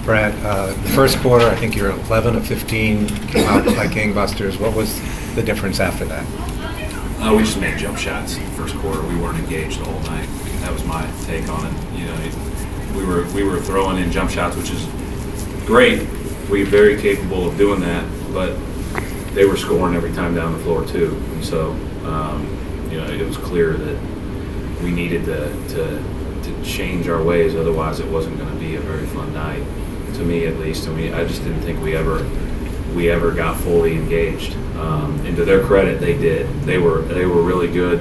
Brad, the first quarter, I think you're 11 of 15, came out like gangbusters. What was the difference after that? We just made jump shots in the first quarter. We weren't engaged the whole night. That was my take on it. You know, we were throwing in jump shots, which is great. We're very capable of doing that, but they were scoring every time down the floor too. And so, you know, it was clear that we needed to change our ways. Otherwise, it wasn't going to be a very fun night. To me, at least, I just didn't think we ever got fully engaged. And to their credit, they did. They were really good.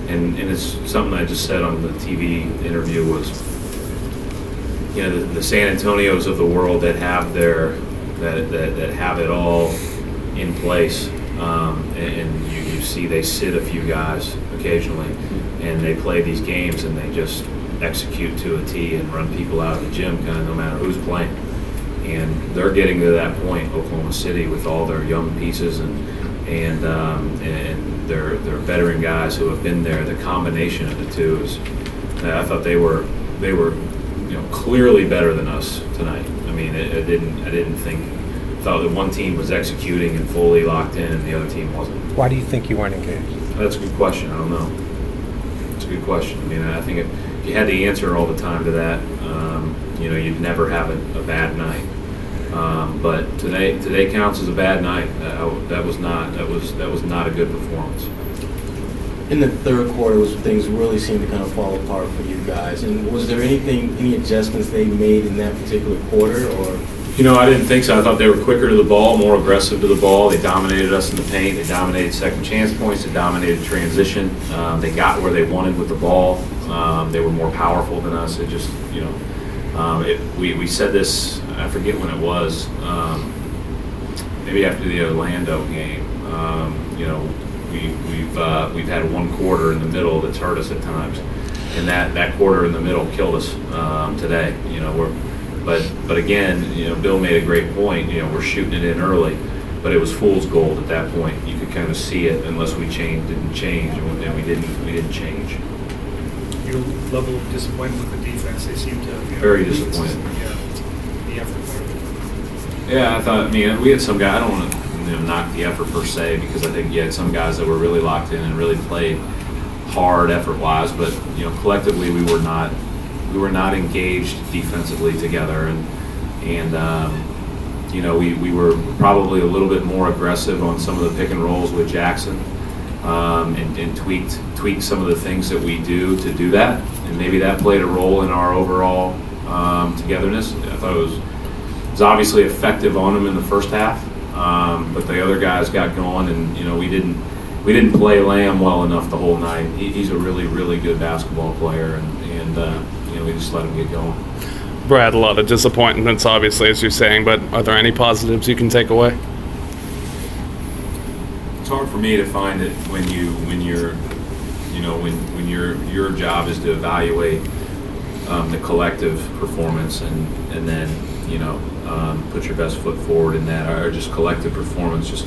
And it's something I just said on the TV interview was, you know, the San Antonios of the world that have that have it all in place. And you see they sit a few guys occasionally, and they play these games and they just execute to a T and run people out of the gym, kind of no matter who's playing. And they're getting to that point, Oklahoma City, with all their young pieces and their veteran guys who have been there. The combination of the two is, I thought they were you know, clearly better than us tonight. I mean, I thought that one team was executing and fully locked in, and the other team wasn't. Why do you think you weren't engaged? That's a good question. I don't know. It's a good question. I mean, I think if you had the answer all the time to that, you know, you'd never have a bad night. But today counts as a bad night. That was not a good performance. In the third quarter, things really seemed to kind of fall apart for you guys. And was there any adjustments they made in that particular quarter, or? You know, I didn't think so. I thought they were quicker to the ball, more aggressive to the ball. They dominated us in the paint. They dominated second chance points. They dominated transition. They got where they wanted with the ball. They were more powerful than us. It just, you know, we said this, I forget when it was, maybe after the Orlando game. You know, we've had one quarter in the middle that's hurt us at times, and that quarter in the middle killed us today. You know, but again, you know, Bill made a great point. You know, we're shooting it in early, but it was fool's gold at that point. You could kind of see it unless we didn't change, and we didn't change. Your level of disappointment with the defense, they seem to very disappointed. The effort part of it. Yeah, I mean, we had some guys. I don't want to knock the effort per se, because I think you had some guys that were really locked in and really played hard effort-wise, but you know, collectively we were not engaged defensively together, and you know, we were probably a little bit more aggressive on some of the pick and rolls with Jackson, and tweaked some of the things that we do to do that, and maybe that played a role in our overall togetherness. I thought it was obviously effective on him in the first half, but the other guys got going, and you know, we didn't play Lamb well enough the whole night. He's a really, really good basketball player, and you know, we just let him get going. Brad, a lot of disappointments, obviously, as you're saying, but are there any positives you can take away? It's hard for me to find it when your job is to evaluate the collective performance and then, you know, put your best foot forward in that, or just collective performance. Just,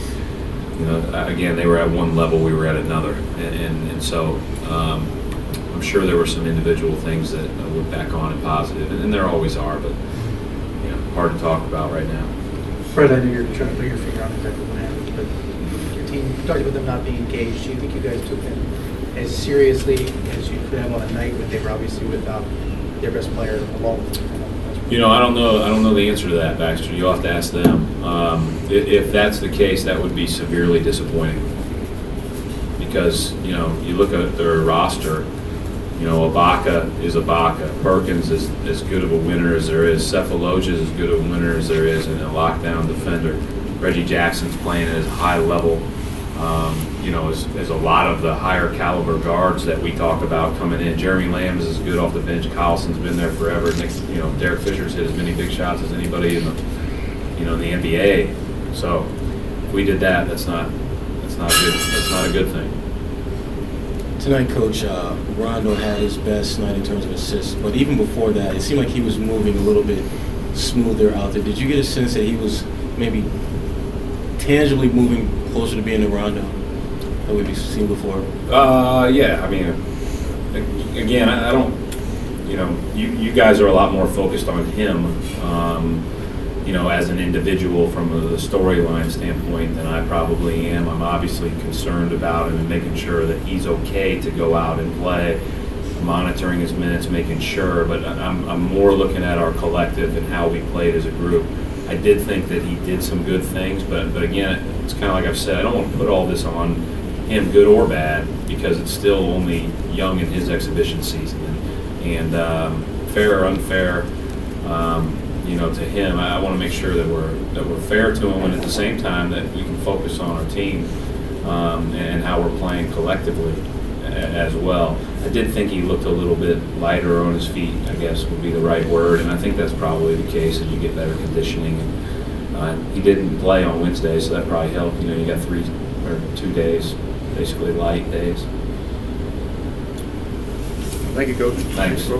you know, again, they were at one level, we were at another, and so I'm sure there were some individual things that I look back on and positive, and there always are, but you know, hard to talk about right now. Fred, I know you're trying to put your finger on exactly what happened, but your team, you talked about them not being engaged. Do you think you guys took them as seriously as you could have on a night when they were obviously without their best player alone? You know, I don't know the answer to that, Baxter. You'll have to ask them. If that's the case, that would be severely disappointing, because you know, you look at their roster. You know, Ibaka is Ibaka. Perkins is as good of a winner as there is. Cephalogis is as good of a winner as there is, and a lockdown defender. Reggie Jackson's playing at a high level. You know, as a lot of the higher caliber guards that we talk about coming in. Jeremy Lamb is as good off the bench. Collison's been there forever. You know, Derek Fisher's hit as many big shots as anybody in the NBA. So if we did that, that's not a good thing. Tonight, Coach, Rondo had his best night in terms of assists, but even before that, it seemed like he was moving a little bit smoother out there. Did you get a sense that he was maybe tangibly moving closer to being a Rondo that we've seen before? Yeah. I mean, again, I don't. You know, you guys are a lot more focused on him as an individual from a storyline standpoint than I probably am. I'm obviously concerned about him and making sure that he's okay to go out and play, monitoring his minutes, making sure, but I'm more looking at our collective and how we played as a group. I did think that he did some good things, but again, it's kind of like I've said, I don't want to put all this on him, good or bad, because it's still only young in his exhibition season. And fair or unfair, to him, I want to make sure that we're fair to him, and at the same time that we can focus on our team and how we're playing collectively as well. I did think he looked a little bit lighter on his feet, I guess would be the right word, and I think that's probably the case as you get better conditioning. And he didn't play on Wednesday, so that probably helped. You got 2 days, basically light days. Thank you, Coach. Thanks.